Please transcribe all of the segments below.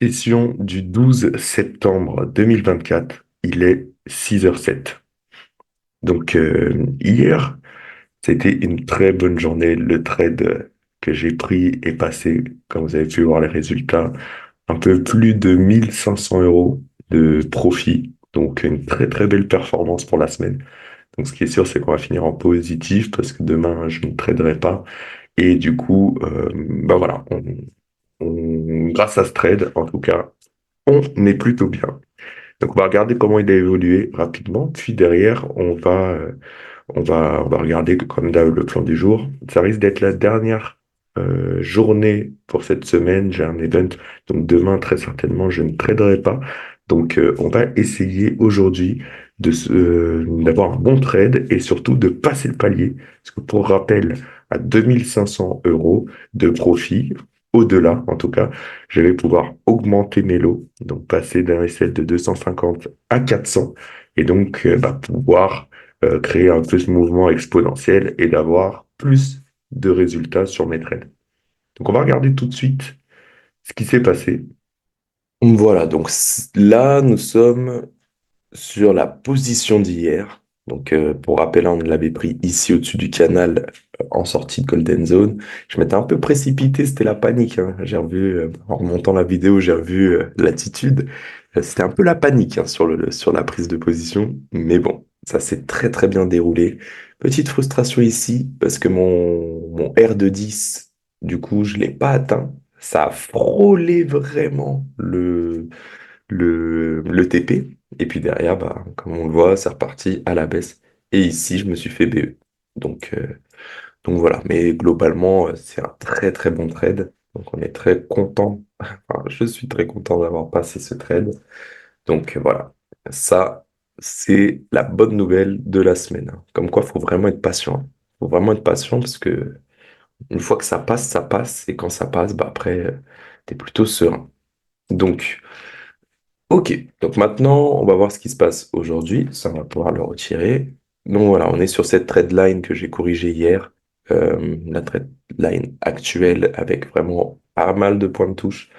Session du 12 septembre 2024, il est 6h07. Donc hier, c'était une très bonne journée. Le trade que j'ai pris est passé, comme vous avez pu voir les résultats, un peu plus de 1 500 € de profit. Donc une très très belle performance pour la semaine. Donc ce qui est sûr, c'est qu'on va finir en positif parce que demain, je ne traderai pas. Et du coup, bah voilà, grâce à ce trade, en tout cas, on est plutôt bien. Donc, on va regarder comment il a évolué rapidement. Puis derrière, on va regarder comme d'hab le plan du jour. Ça risque d'être la dernière journée pour cette semaine. J'ai un event. Donc, demain, très certainement, je ne traderai pas. Donc, on va essayer aujourd'hui d'avoir un bon trade et surtout de passer le palier. Parce que pour rappel, à 2 500 € de profit, au-delà en tout cas, je vais pouvoir augmenter mes lots, donc passer d'un SL de 250 à 400, et donc pouvoir créer un peu ce mouvement exponentiel et d'avoir plus de résultats sur mes trades. Donc on va regarder tout de suite ce qui s'est passé. Voilà, donc là, nous sommes sur la position d'hier. Donc, pour rappel, on l'avait pris ici au-dessus du canal en sortie de Golden Zone. Je m'étais un peu précipité, c'était la panique, hein. J'ai revu, en remontant la vidéo, j'ai revu l'attitude. C'était un peu la panique hein, sur la prise de position. Mais bon, ça s'est très très bien déroulé. Petite frustration ici, parce que mon R de 10, du coup, je ne l'ai pas atteint. Ça a frôlé vraiment le TP. Et puis derrière, bah, comme on le voit, c'est reparti à la baisse. Et ici, je me suis fait BE. Donc, euh, donc voilà. Mais globalement, c'est un très très bon trade. Donc on est très content. Enfin, je suis très content d'avoir passé ce trade. Donc voilà. Ça, c'est la bonne nouvelle de la semaine, hein. Comme quoi, il faut vraiment être patient. Il faut vraiment être patient parce que une fois que ça passe, ça passe. Et quand ça passe, bah après, t'es plutôt serein. Donc, ok, donc maintenant, on va voir ce qui se passe aujourd'hui. Ça, on va pouvoir le retirer. Donc voilà, on est sur cette trade line que j'ai corrigée hier. La trade line actuelle avec vraiment pas mal de points de touche.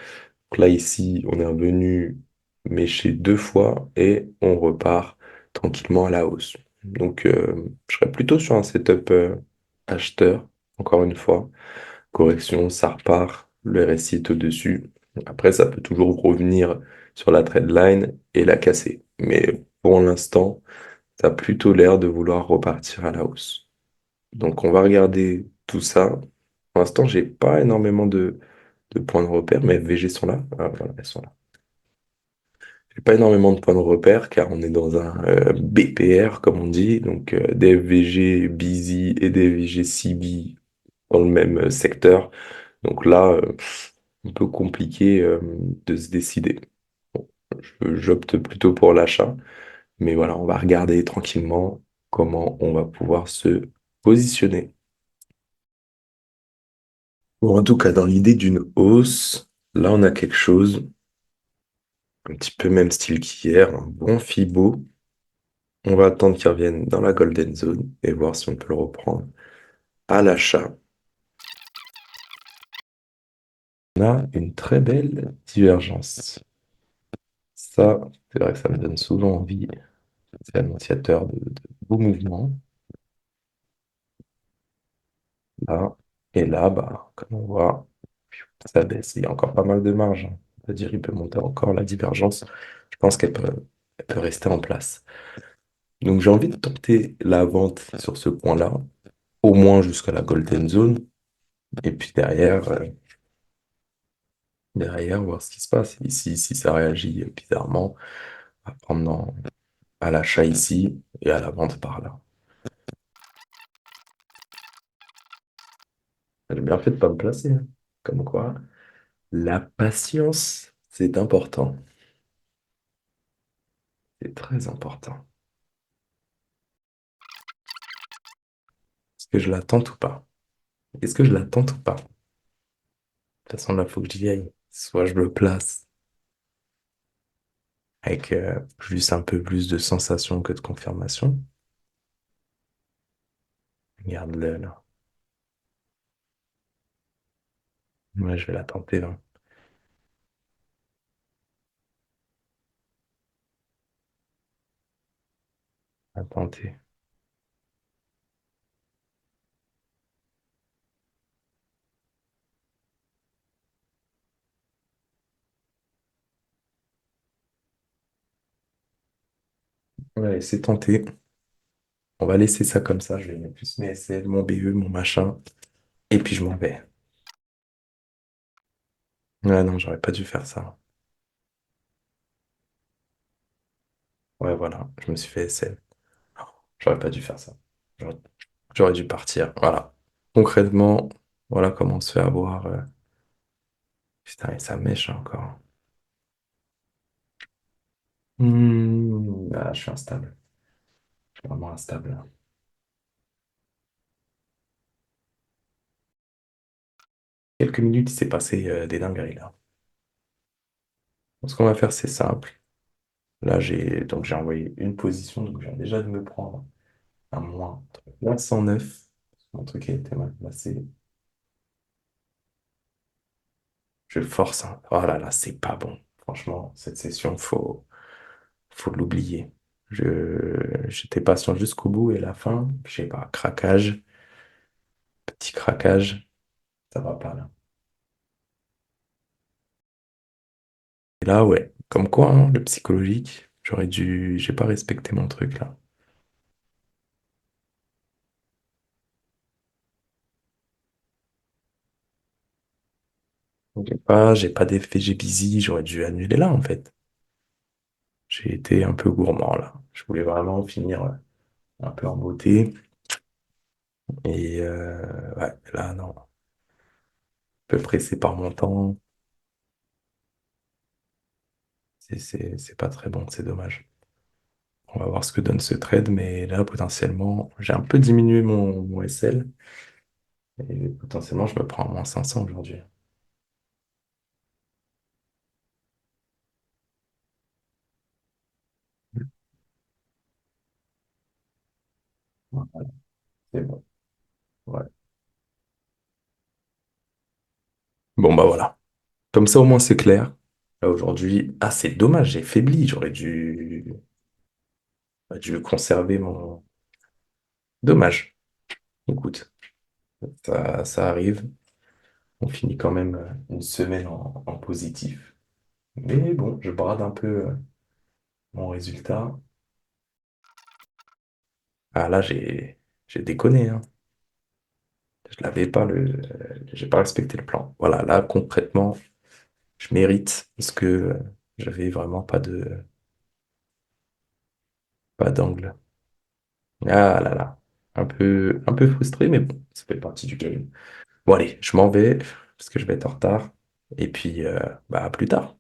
Donc là, ici, on est revenu mécher deux fois et on repart tranquillement à la hausse. Donc, je serais plutôt sur un setup acheteur, encore une fois. Correction, ça repart, le RSI est au-dessus. Après, ça peut toujours revenir sur la trendline et la casser. Mais pour l'instant, ça a plutôt l'air de vouloir repartir à la hausse. Donc, on va regarder tout ça. Pour l'instant, j'ai pas énormément de points de repère, mais FVG sont là. Ah, voilà, elles sont là. J'ai pas énormément de points de repère car on est dans un BPR, comme on dit. Donc, des FVG busy et des FVG CB dans le même secteur. Donc là, un peu compliqué de se décider. Bon, j'opte plutôt pour l'achat, mais voilà, on va regarder tranquillement comment on va pouvoir se positionner. Bon, en tout cas, dans l'idée d'une hausse, là, on a quelque chose, un petit peu même style qu'hier, un bon Fibo. On va attendre qu'il revienne dans la Golden Zone et voir si on peut le reprendre à l'achat. On a une très belle divergence. Ça, c'est vrai que ça me donne souvent envie. C'est annonciateur de beaux mouvements. Là et là, bah, comme on voit, ça baisse. Il y a encore pas mal de marge, hein. C'est-à-dire, il peut monter encore la divergence. Je pense elle peut rester en place. Donc, j'ai envie de tenter la vente sur ce point-là, au moins jusqu'à la Golden Zone. Et puis derrière, voir ce qui se passe. Ici, si ça réagit bizarrement, on va prendre à l'achat ici et à la vente par là. J'ai bien fait de pas me placer, hein. Comme quoi, la patience, c'est important. C'est très important. Est-ce que je la tente ou pas? Est-ce que je la tente ou pas? De toute façon, là, il faut que j'y aille. Soit je me place avec plus un peu plus de sensation que de confirmation. Regarde-le là. Moi, je vais la tenter là. À tenter. Ouais, c'est tenté. On va laisser ça comme ça. Je vais mettre plus mes SL, mon BE, mon machin. Et puis je m'en vais. Ouais, non, j'aurais pas dû faire ça. Ouais, voilà. Je me suis fait SL. J'aurais pas dû faire ça. J'aurais j'aurais dû partir. Voilà. Concrètement, voilà comment on se fait avoir. Putain, et ça mèche encore. Ah, je suis instable. Je suis vraiment instable. Quelques minutes, il s'est passé des dingueries là. Donc, ce qu'on va faire, c'est simple. Là, j'ai envoyé une position, donc je viens déjà de me prendre un moins 109. Mon truc a été mal placé. Je force, hein. Oh là là, c'est pas bon. Franchement, cette session, faut l'oublier. J'étais patient jusqu'au bout et la fin, je sais pas, craquage, petit craquage, ça va pas là. Et là, ouais, comme quoi, hein, le psychologique, j'ai pas respecté mon truc là. J'ai pas d'effet j'ai busy, j'aurais dû annuler là en fait. J'ai été un peu gourmand là. Je voulais vraiment finir un peu en beauté. Et ouais, là, non. Un peu pressé par mon temps. C'est pas très bon, c'est dommage. On va voir ce que donne ce trade, mais là, potentiellement, j'ai un peu diminué mon SL. Et potentiellement, je me prends à moins 500 aujourd'hui. Voilà, c'est bon. Ouais. Bon, bah voilà. Comme ça, au moins, c'est clair. Là, aujourd'hui, ah, c'est dommage, j'ai faibli. J'aurais dû conserver mon. Dommage. Écoute, ça arrive. On finit quand même une semaine en positif. Mais bon, je brade un peu mon résultat. Ah là, j'ai déconné, hein. Je l'avais pas j'ai pas respecté le plan. Voilà, là, concrètement, je mérite parce que j'avais vraiment pas d'angle. Ah là là. Un peu frustré, mais bon, ça fait partie du game. Bon, allez, je m'en vais parce que je vais être en retard. Et puis, bah, à plus tard.